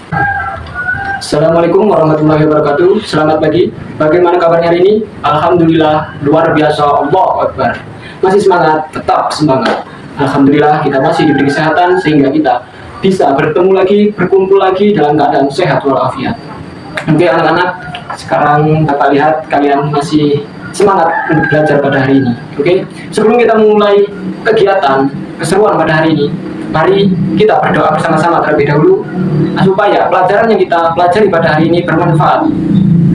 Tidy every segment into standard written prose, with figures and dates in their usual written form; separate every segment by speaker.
Speaker 1: Assalamualaikum warahmatullahi wabarakatuh. Selamat pagi. Bagaimana kabarnya hari ini? Alhamdulillah, luar biasa. Allahu Akbar. Masih semangat, tetap semangat. Alhamdulillah kita masih diberi kesehatan sehingga kita bisa bertemu lagi, berkumpul lagi dalam keadaan sehat walafiat. Oke anak-anak, sekarang Bapak lihat kalian masih semangat untuk belajar pada hari ini. Oke, sebelum kita memulai kegiatan keseruan pada hari ini, mari kita berdoa bersama-sama terlebih dahulu supaya pelajaran yang kita pelajari pada hari ini bermanfaat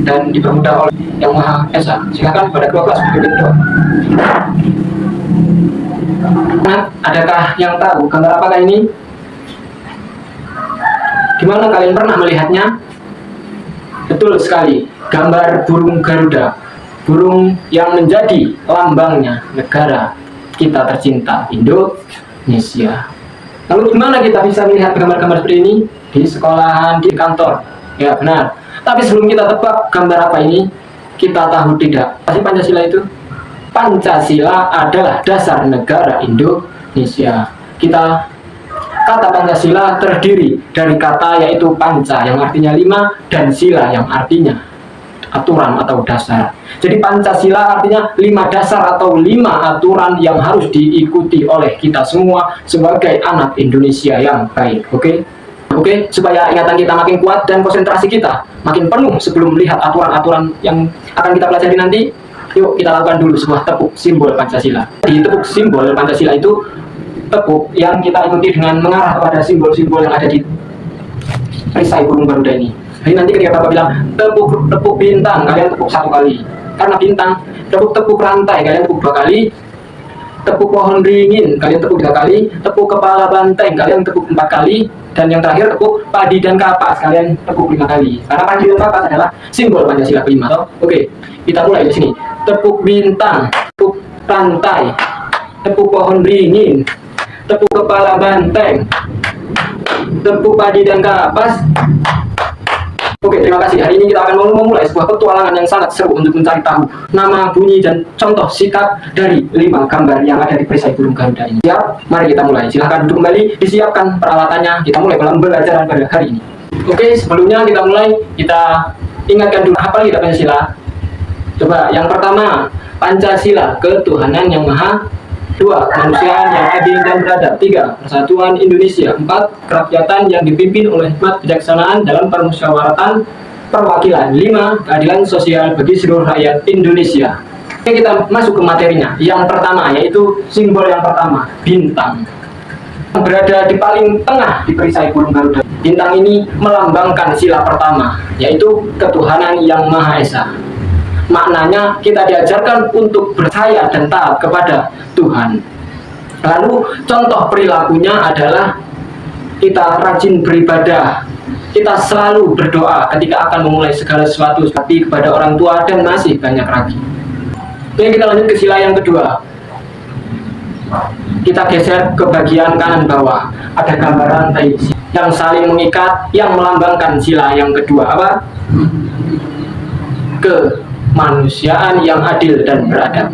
Speaker 1: dan dipermudah oleh Yang Maha Esa. Silakan pada kedua kelas berdoa. Nah, adakah yang tahu gambar apakah ini? Gimana kalian pernah melihatnya? Betul sekali, gambar burung Garuda, burung yang menjadi lambangnya negara kita tercinta Indonesia. Lalu gimana kita bisa melihat gambar-gambar seperti ini? Di sekolahan, di kantor. Ya benar. Tapi sebelum kita tebak gambar apa ini, kita tahu tidak apa sih Pancasila itu? Pancasila adalah dasar negara Indonesia. Kata Pancasila terdiri dari kata yaitu panca yang artinya 5 dan sila yang artinya aturan atau dasar. Jadi Pancasila artinya 5 dasar atau 5 aturan yang harus diikuti oleh kita semua sebagai anak Indonesia yang baik. Oke, supaya ingatan kita makin kuat dan konsentrasi kita makin penuh sebelum melihat aturan-aturan yang akan kita pelajari nanti, yuk kita lakukan dulu sebuah tepuk simbol Pancasila. Di tepuk simbol Pancasila itu tepuk yang kita ikuti dengan mengarah kepada simbol-simbol yang ada di perisai burung Garuda ini. Jadi nanti ketika Bapak bilang tepuk bintang, kalian tepuk 1 kali. Karena bintang, tepuk rantai, kalian tepuk 2 kali. Tepuk pohon beringin, kalian tepuk 3 kali. Tepuk kepala banteng, kalian tepuk 4 kali. Dan yang terakhir tepuk padi dan kapas, kalian tepuk 5 kali. Karena padi dan kapas adalah simbol Pancasila kelima. Oke, kita mulai di sini. Tepuk bintang, tepuk rantai, tepuk pohon beringin, tepuk kepala banteng, tepuk padi dan kapas. Oke, terima kasih. Hari ini kita akan memulai sebuah petualangan yang sangat seru untuk mencari tahu nama, bunyi, dan contoh sikap dari 5 gambar yang ada di perisai burung Garuda ini. Siap? Mari kita mulai. Silahkan duduk kembali, disiapkan peralatannya. Kita mulai pembelajaran pada hari ini. Oke, sebelumnya kita mulai, kita ingatkan dulu apa kita Pancasila. Coba, yang pertama, Pancasila, ketuhanan yang maha. 2. Kemanusiaan yang adil dan beradab. 3. Persatuan Indonesia. 4. Kerakyatan yang dipimpin oleh hikmat kebijaksanaan dalam permusyawaratan perwakilan. 5. Keadilan sosial bagi seluruh rakyat Indonesia. Oke, kita masuk ke materinya. Yang pertama yaitu simbol yang pertama, bintang. Berada di paling tengah di perisai burung Garuda. Bintang ini melambangkan sila pertama, yaitu ketuhanan yang Maha Esa. Maknanya kita diajarkan untuk percaya dan taat kepada Tuhan. Lalu contoh perilakunya adalah kita rajin beribadah, kita selalu berdoa ketika akan memulai segala sesuatu, seperti kepada orang tua dan masih banyak lagi. Oke, kita lanjut ke sila yang kedua. Kita geser ke bagian kanan bawah, ada gambar rantai yang saling mengikat yang melambangkan sila yang kedua apa? Kemanusiaan yang adil dan beradab.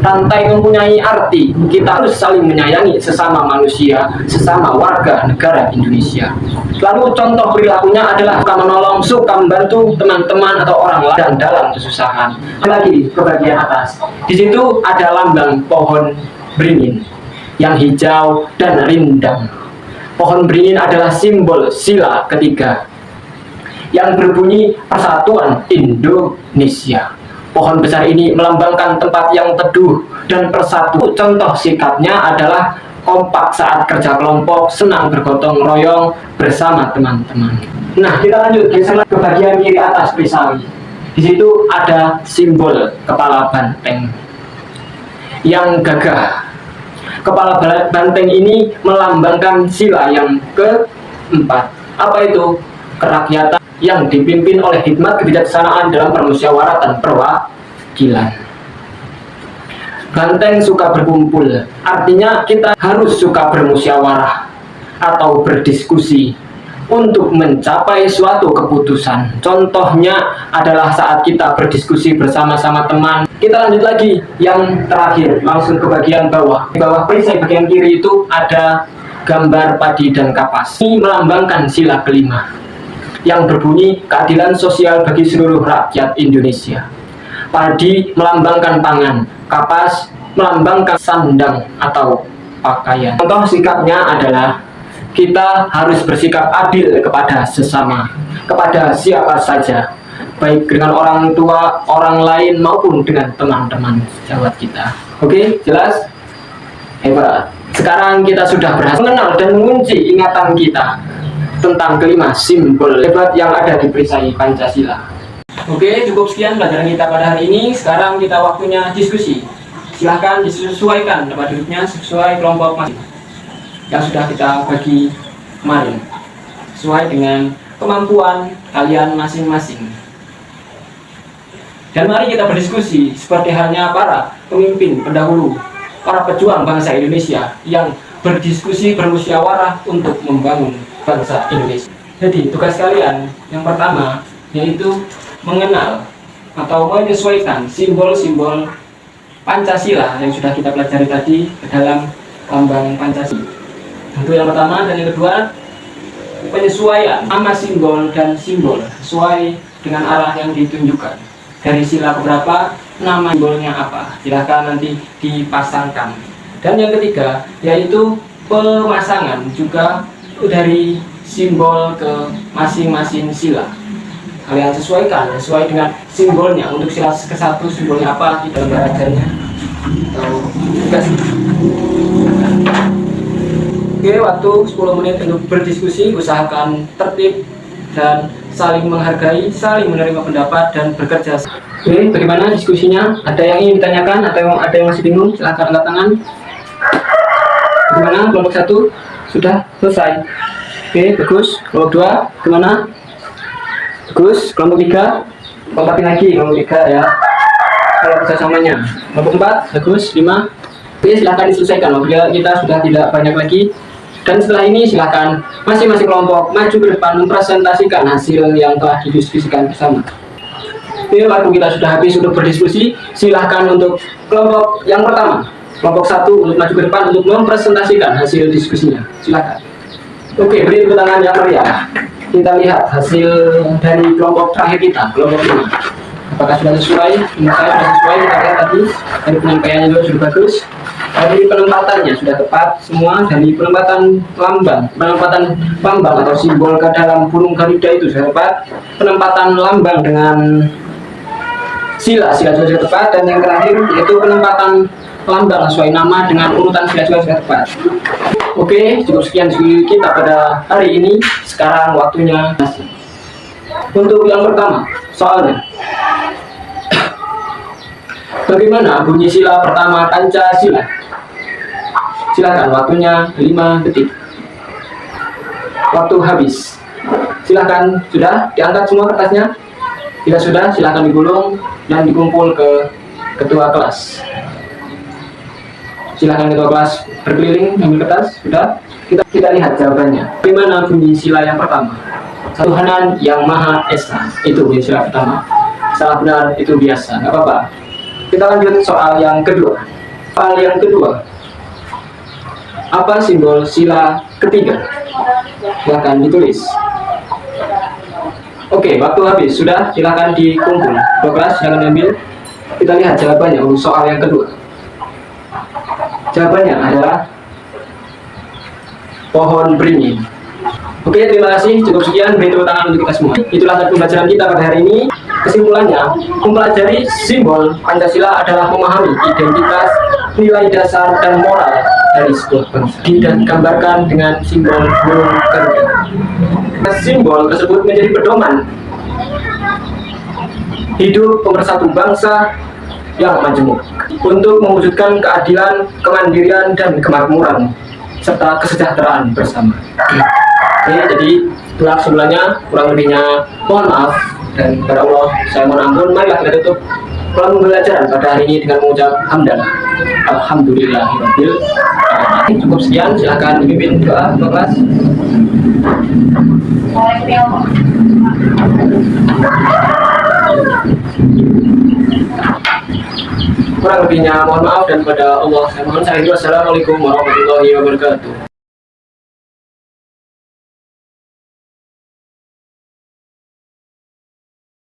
Speaker 1: Rantai mempunyai arti kita harus saling menyayangi sesama manusia, sesama warga negara Indonesia. Lalu contoh perilakunya adalah suka menolong, suka membantu teman-teman atau orang lain dalam kesusahan. Lagi ke bagian atas, di situ ada lambang pohon beringin yang hijau dan rindang. Pohon beringin adalah simbol sila ketiga yang berbunyi Persatuan Indonesia. Pohon besar ini melambangkan tempat yang teduh dan persatu. Contoh sikapnya adalah kompak saat kerja kelompok, senang bergotong royong bersama teman-teman. Nah, kita lanjut ke bagian kiri atas perisai. Di situ ada simbol kepala banteng yang gagah. Kepala banteng ini melambangkan sila yang keempat. Apa itu? Kerakyatan yang dipimpin oleh hikmat kebijaksanaan dalam permusyawaratan perwakilan. Banteng suka berkumpul, artinya kita harus suka bermusyawarah atau berdiskusi untuk mencapai suatu keputusan. Contohnya adalah saat kita berdiskusi bersama-sama teman. Kita lanjut lagi, yang terakhir, langsung ke bagian bawah. Di bawah perisai bagian kiri itu ada gambar padi dan kapas. Ini melambangkan sila kelima. yang berbunyi keadilan sosial bagi seluruh rakyat Indonesia. Padi melambangkan pangan, kapas melambangkan sandang atau pakaian. Contoh sikapnya adalah kita harus bersikap adil kepada sesama, kepada siapa saja, baik dengan orang tua, orang lain maupun dengan teman-teman sejawat kita. Oke, jelas? Hebat. Sekarang kita sudah berhasil mengenal dan mengunci ingatan kita tentang kelima simbol hebat yang ada di perisai Pancasila. Oke, cukup sekian pelajaran kita pada hari ini. Sekarang kita waktunya diskusi. Silahkan disesuaikan tempat duduknya sesuai kelompok masing yang sudah kita bagi kemarin, sesuai dengan kemampuan kalian masing-masing. Dan mari kita berdiskusi seperti halnya para pemimpin pendahulu, para pejuang bangsa Indonesia yang berdiskusi bermusyawarah untuk membangun bangsa Indonesia. Jadi tugas kalian yang pertama yaitu mengenal atau menyesuaikan simbol-simbol Pancasila yang sudah kita pelajari tadi ke dalam lambang Pancasila. Untuk yang pertama dan yang kedua, penyesuaian nama simbol dan simbol sesuai dengan arah yang ditunjukkan. Dari sila keberapa, nama simbolnya apa, silahkan nanti dipasangkan. Dan yang ketiga yaitu pemasangan juga dari simbol ke masing-masing sila. Kalian sesuaikan sesuai dengan simbolnya. Untuk sila ke-1 simbolnya apa, kita belajarnya atau tugas. Oke, waktu 10 menit untuk berdiskusi. Usahakan tertib dan saling menghargai, saling menerima pendapat dan bekerja. Oke, bagaimana diskusinya? Ada yang ingin ditanyakan atau ada yang masih bingung? Silahkan angkat tangan. Bagaimana kelompok 1? Sudah selesai. Oke, bagus. Kelompok 2 gimana? Bagus. Kelompok 3 kompakin lagi, kelompok 3 ya, kalau kerjasamanya. Kelompok 4 bagus. 5. Oke, silahkan diselesaikan. Apabila kita sudah tidak banyak lagi. Dan setelah ini silahkan masing-masing kelompok maju ke depan mempresentasikan hasil yang telah didiskusikan bersama. Oke, waktu kita sudah habis untuk berdiskusi. Silahkan untuk kelompok yang pertama, kelompok 1 untuk maju ke depan untuk mempresentasikan hasil diskusinya. Silahkan. Oke, beri tepuk tangan yang meriah. Kita lihat hasil dari kelompok terakhir kita, kelompok 5. Apakah sudah sesuai? Menurut saya sudah sesuai. Kita lihat tadi dari penyampaiannya juga sudah bagus. Dari penempatannya sudah tepat semua. Dari penempatan lambang atau simbol ke dalam burung Garuda itu sudah tepat. Penempatan lambang dengan sila juga sudah tepat. Dan yang terakhir yaitu penempatan lambang sesuai nama dengan urutan sila juga sudah tepat. Oke, cukup sekian diskusi kita pada hari ini. Sekarang waktunya untuk yang pertama, soalnya bagaimana bunyi sila pertama Pancasila? Silakan, waktunya 5 detik. Waktu habis. Silakan, sudah diangkat semua kertasnya? Jika sudah, silakan digulung dan dikumpul ke ketua kelas. Silakan ketua kelas berkeliling ambil kertas. Sudah, kita lihat jawabannya. Bagaimana bunyi sila yang pertama? Tuhanan yang Maha Esa, itu bunyi sila pertama. Salah benar itu biasa, nggak apa-apa. Kita lanjut soal yang kedua. Soal yang kedua, apa simbol sila ketiga? Silahkan ditulis. Oke, waktu habis. Sudah, silahkan dikumpul. Ketua kelas silahkan ambil. Kita lihat jawabannya untuk soal yang kedua. Jawabannya adalah pohon beringin. Oke, terima kasih. Cukup sekian. Beri tepuk tangan untuk kita semua. Itulah tadi pembelajaran kita pada hari ini. Kesimpulannya, mempelajari simbol Pancasila adalah memahami identitas, nilai dasar, dan moral dari sebuah bangsa. Digambarkan dengan simbol burung Garuda. Simbol tersebut menjadi pedoman hidup pemersatu bangsa yang majemuk untuk mewujudkan keadilan, kemandirian, dan kemakmuran serta kesejahteraan bersama. Oke, jadi itulah kesimpulannya. Kurang lebihnya mohon maaf, dan kepada Allah saya mohon ampun. Marilah kita tutup pembelajaran pada hari ini dengan mengucap hamdalah alhamdulillahirabbil alamin. Cukup sekian, silakan dipimpin doa kelas. Kurang lebihnya mohon maaf, dan kepada Allah saya mohon. Assalamualaikum warahmatullahi wabarakatuh.